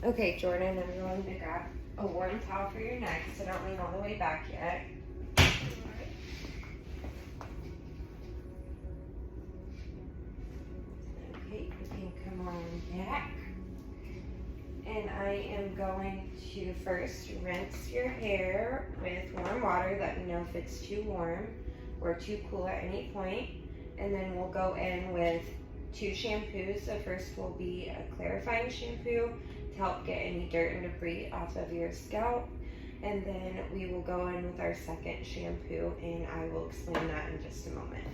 Okay, Jordan, I'm going to grab a warm towel for your neck so don't lean all the way back yet. Okay, you can come on back. And I am going to first rinse your hair with warm water. Let me know if it's too warm or too cool at any point. And then we'll go in with 2 shampoos. The first will be a clarifying shampoo to help get any dirt and debris off of your scalp. And then we will go in with our second shampoo, and I will explain that in just a moment.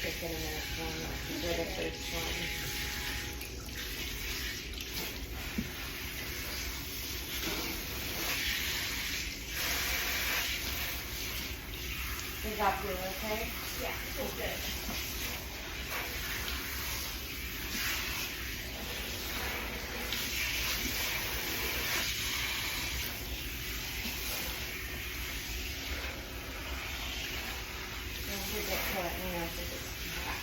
Take it a minute for the first one. Does that feel okay? Yeah, it feels good. Don't forget to let me know if it's too hot.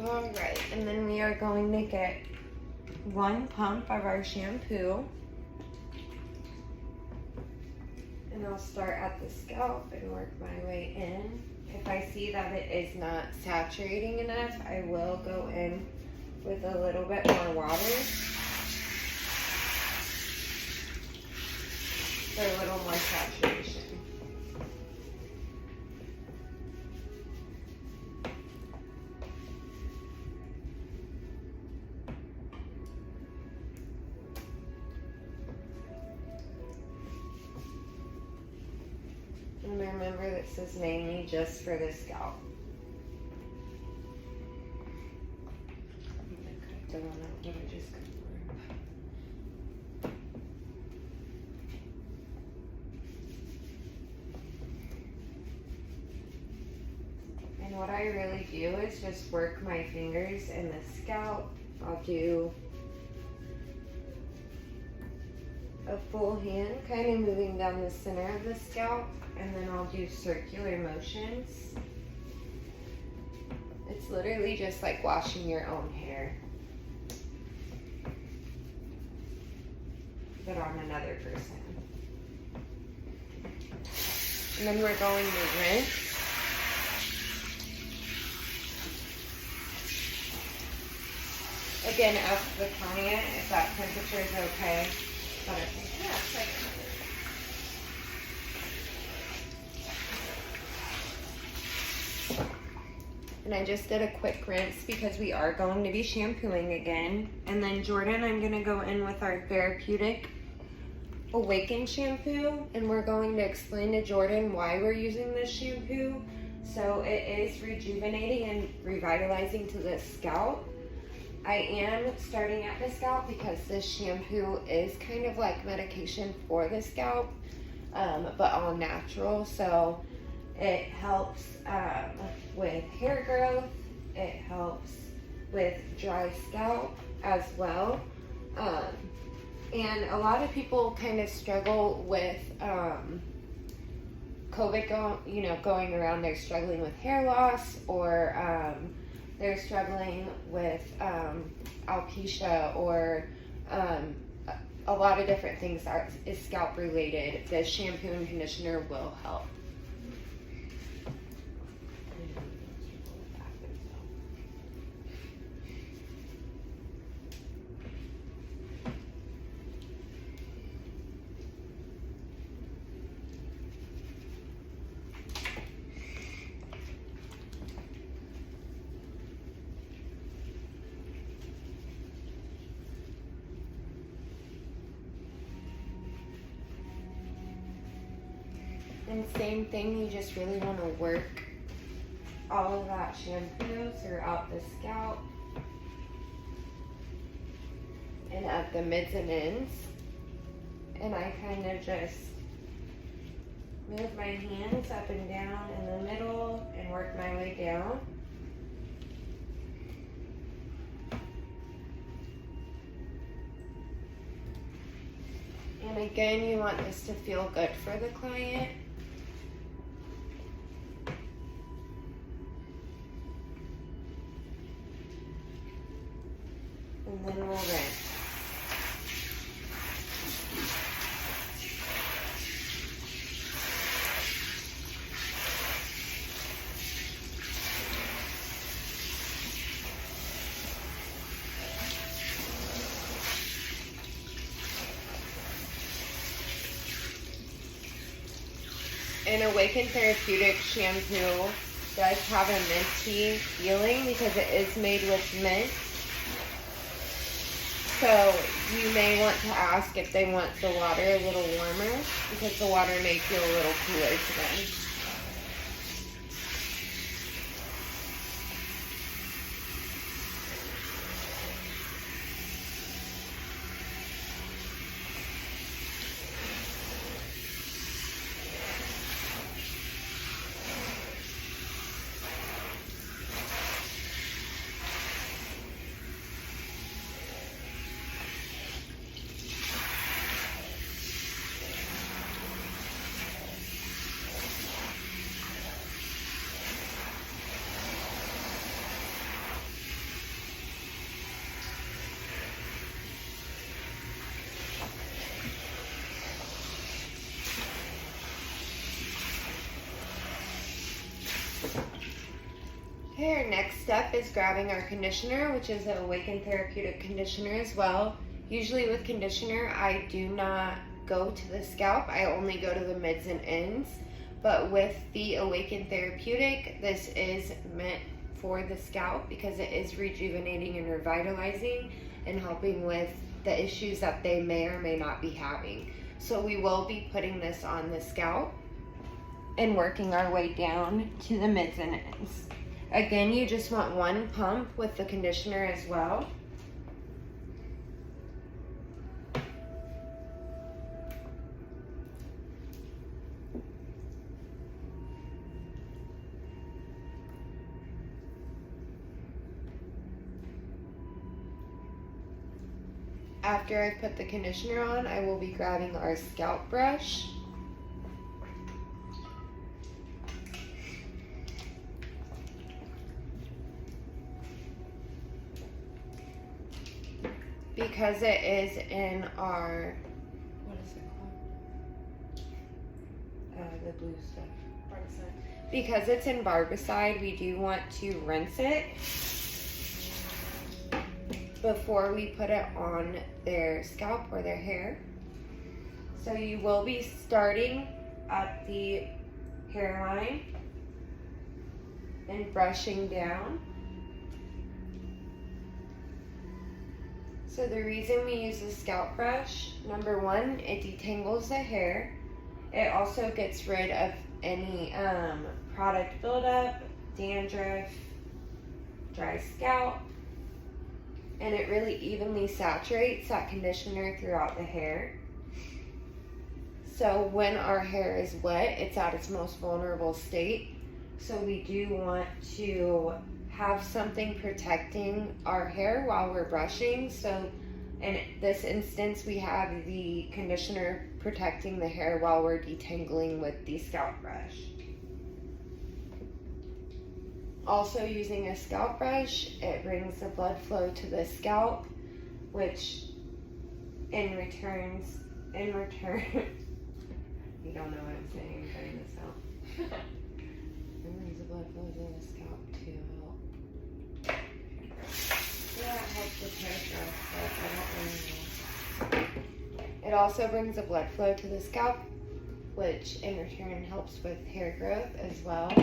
Alright, and then we are going to get 1 pump of our shampoo. And I'll start at the scalp and work my way in. If I see that it is not saturating enough, I will go in with a little bit more water for a little more saturation. And remember, this is mainly just for the scalp. I'm gonna cut the one out that I just cut for. And what I really do is just work my fingers in the scalp. I'll do a full hand, kind of moving down the center of the scalp, and then I'll do circular motions. It's literally just like washing your own hair, but on another person. And then we're going to rinse. Again, ask the client if that temperature is okay. But I think, Yeah, it's like and I just did a quick rinse because we are going to be shampooing again. And then Jordan, I'm gonna go in with our therapeutic Awaken shampoo, and we're going to explain to Jordan why we're using this shampoo. So it is rejuvenating and revitalizing to the scalp. I am starting at the scalp because this shampoo is kind of like medication for the scalp, but all natural. So it helps with hair growth. It helps with dry scalp as well. And a lot of people kind of struggle with COVID going around. They're struggling with hair loss, or they're struggling with alopecia, or a lot of different things that is scalp related. The shampoo and conditioner will help. And same thing, you just really want to work all of that shampoo throughout the scalp and at the mids and ends. And I kind of just move my hands up and down in the middle and work my way down. And again, you want this to feel good for the client. And then we'll rinse. An Awaken Therapeutic shampoo does have a minty feeling because it is made with mint. So you may want to ask if they want the water a little warmer because the water may feel a little cooler to them. Okay, our next step is grabbing our conditioner, which is an Awaken Therapeutic conditioner as well. Usually with conditioner, I do not go to the scalp. I only go to the mids and ends. But with the Awaken Therapeutic, this is meant for the scalp because it is rejuvenating and revitalizing and helping with the issues that they may or may not be having. So we will be putting this on the scalp and working our way down to the mids and ends. Again, you just want one pump with the conditioner as well. After I put the conditioner on, I will be grabbing our scalp brush. Because it is in our, what is it called? The blue stuff. Barbicide. Because it's in barbicide, we do want to rinse it before we put it on their scalp or their hair. So you will be starting at the hairline and brushing down. So the reason we use the scalp brush, number one, it detangles the hair. It also gets rid of any product buildup, dandruff, dry scalp, and it really evenly saturates that conditioner throughout the hair. So when our hair is wet, it's at its most vulnerable state. So we do want to have something protecting our hair while we're brushing. So in this instance, we have the conditioner protecting the hair while we're detangling with the scalp brush. Also, using a scalp brush, it brings the blood flow to the scalp, which in return, you don't know what I'm saying, I'm cutting this out. It brings the blood flow to the scalp to help. Yeah, it helps with hair growth, but I don't really know. It also brings the blood flow to the scalp, which in return helps with hair growth as well.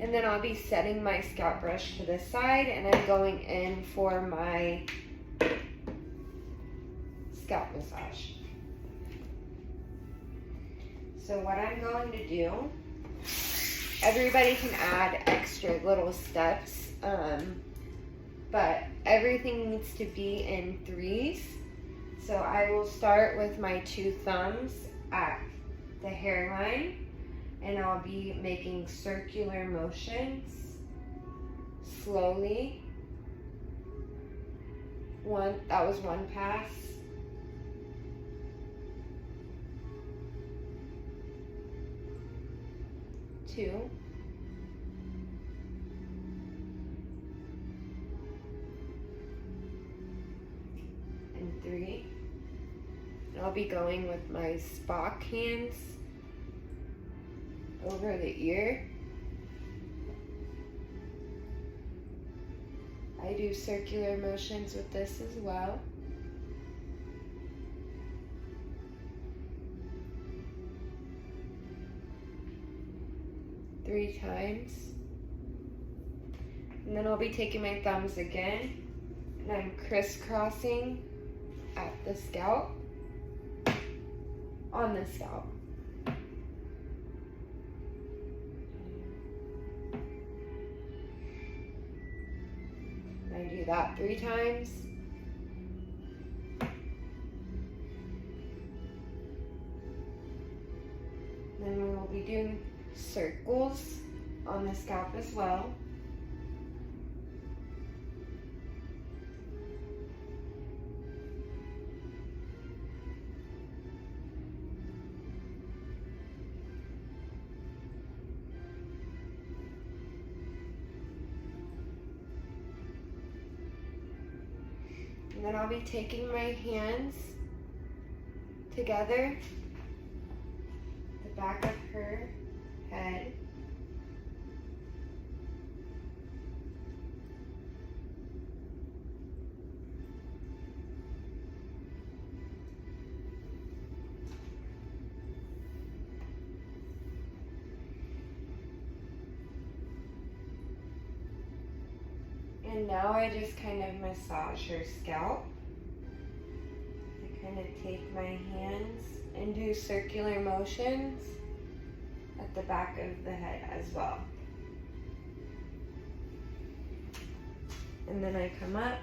And And then I'll be setting my scalp brush to the side, and I'm going in for my scalp massage. So what I'm going to do, everybody can add extra little steps, but everything needs to be in threes. So I will start with my 2 thumbs at the hairline, and I'll be making circular motions slowly. That was 1 pass. 2. And 3. And I'll be going with my Spock hands over the ear. I do circular motions with this as well. Three times. And then I'll be taking my thumbs again, and I'm crisscrossing at the scalp, on the scalp. And I do that 3 times. Then we will be doing circles on the scalp as well. And then I'll be taking my hands together, the back of her head. And now I just kind of massage her scalp. I kind of take my hands and do circular motions at the back of the head as well. And then I come up.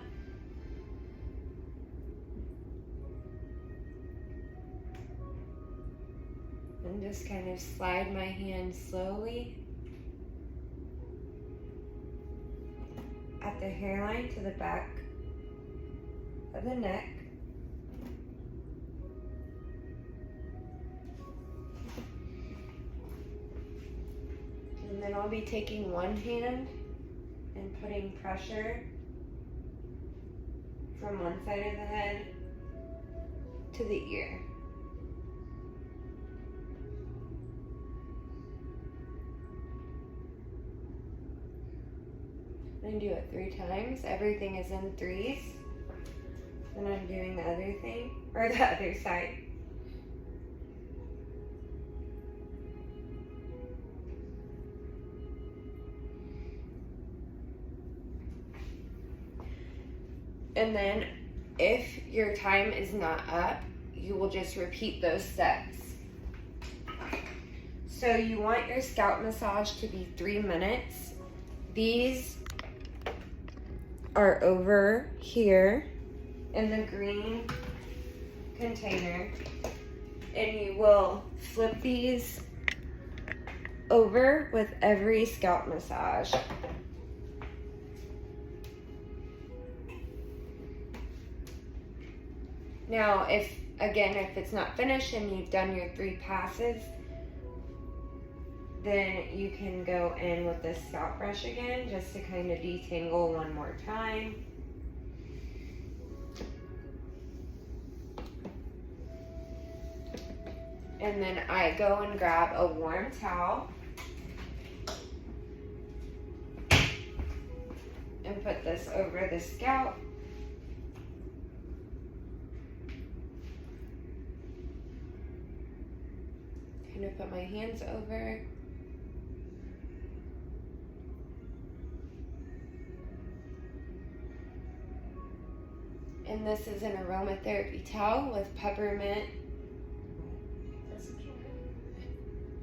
And just kind of slide my hand slowly at the hairline to the back of the neck. And then I'll be taking one hand and putting pressure from one side of the head to the ear. And do it 3 times. Everything is in 3s. Then I'm doing the other thing, or the other side. And then if your time is not up, you will just repeat those steps. So you want your scalp massage to be 3 minutes. These are over here in the green container, and you will flip these over with every scalp massage. Now, if it's not finished and you've done your 3 passes, then you can go in with the scalp brush again just to kind of detangle one more time. And then I go and grab a warm towel and put this over the scalp. Kind of put my hands over. And this is an aromatherapy towel with peppermint.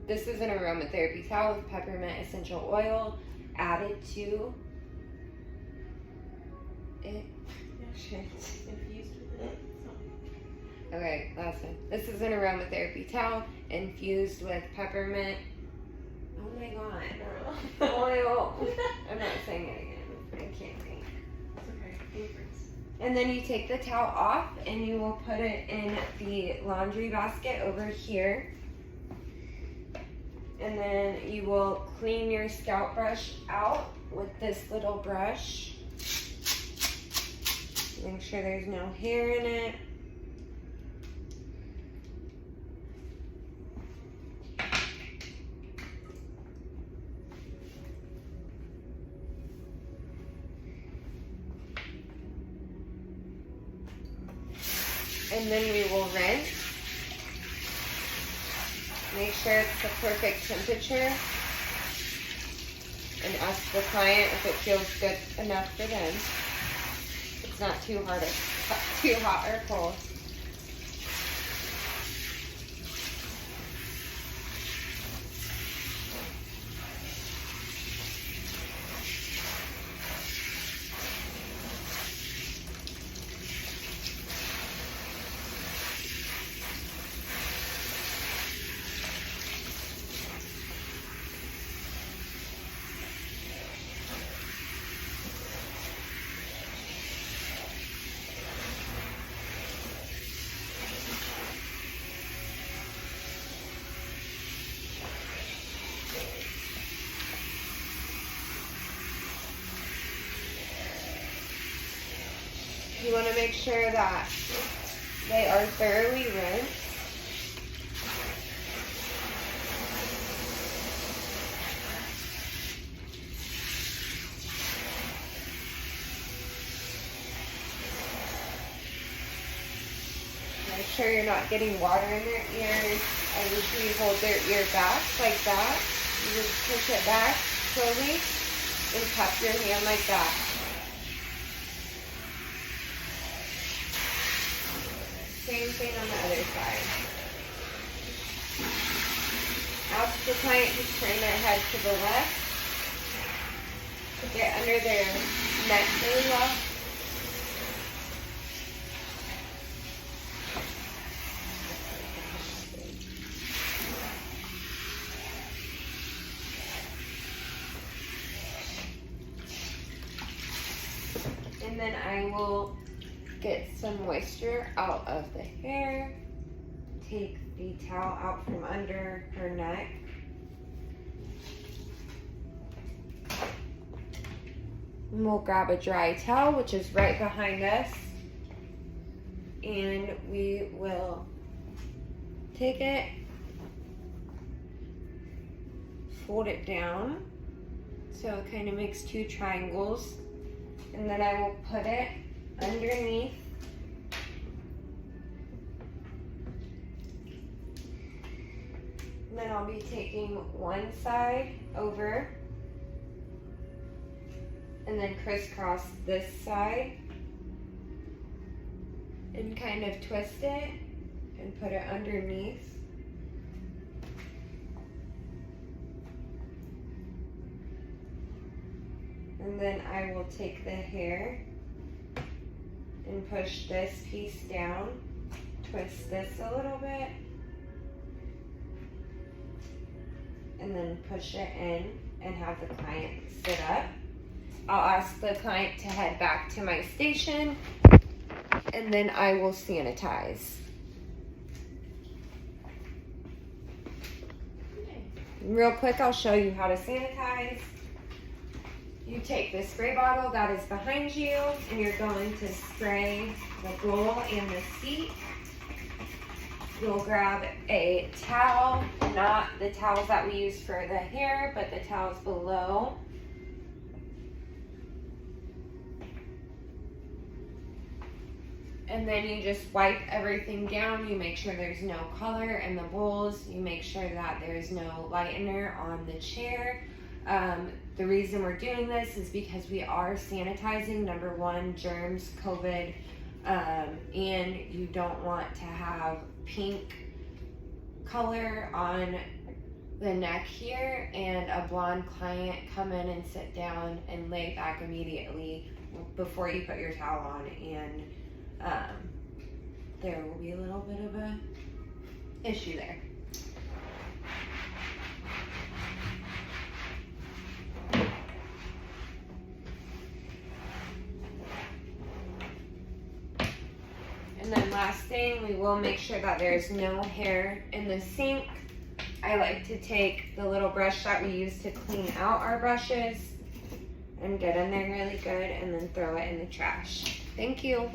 This is an aromatherapy towel with peppermint essential oil added to it. Infused with it. Okay, last one. This is an aromatherapy towel infused with peppermint. Oh my god. Oil. I'm not saying it again. I can't think. It's okay. And then you take the towel off and you will put it in the laundry basket over here. And then you will clean your scalp brush out with this little brush. Make sure there's no hair in it. And then we will rinse. Make sure it's the perfect temperature. And ask the client if it feels good enough for them. It's not too hot or cold. You want to make sure that they are thoroughly rinsed. Make sure you're not getting water in their ears. I usually hold their ear back like that. You just push it back slowly and cup your hand like that. Same thing on the other side. Ask the client to turn their head to the left. Get under their neck really well. And then I will get some moisture out of the hair. Take the towel out from under her neck. And we'll grab a dry towel, which is right behind us. And we will take it, fold it down so it kind of makes two triangles. And then I will put it underneath and then I'll be taking one side over and then crisscross this side and kind of twist it and put it underneath. And then I will take the hair and push this piece down, twist this a little bit, and then push it in and have the client sit up. I'll ask the client to head back to my station, and then I will sanitize. Real quick, I'll show you how to sanitize. You take the spray bottle that is behind you and you're going to spray the bowl and the seat. You'll grab a towel, not the towels that we use for the hair, but the towels below. And then you just wipe everything down. You make sure there's no color in the bowls. You make sure that there's no lightener on the chair. The reason we're doing this is because we are sanitizing, number one, germs, COVID, And you don't want to have pink color on the neck here and a blonde client come in and sit down and lay back immediately before you put your towel on, and there will be a little bit of a issue there. And then last thing, we will make sure that there's no hair in the sink. I like to take the little brush that we use to clean out our brushes and get in there really good and then throw it in the trash. Thank you.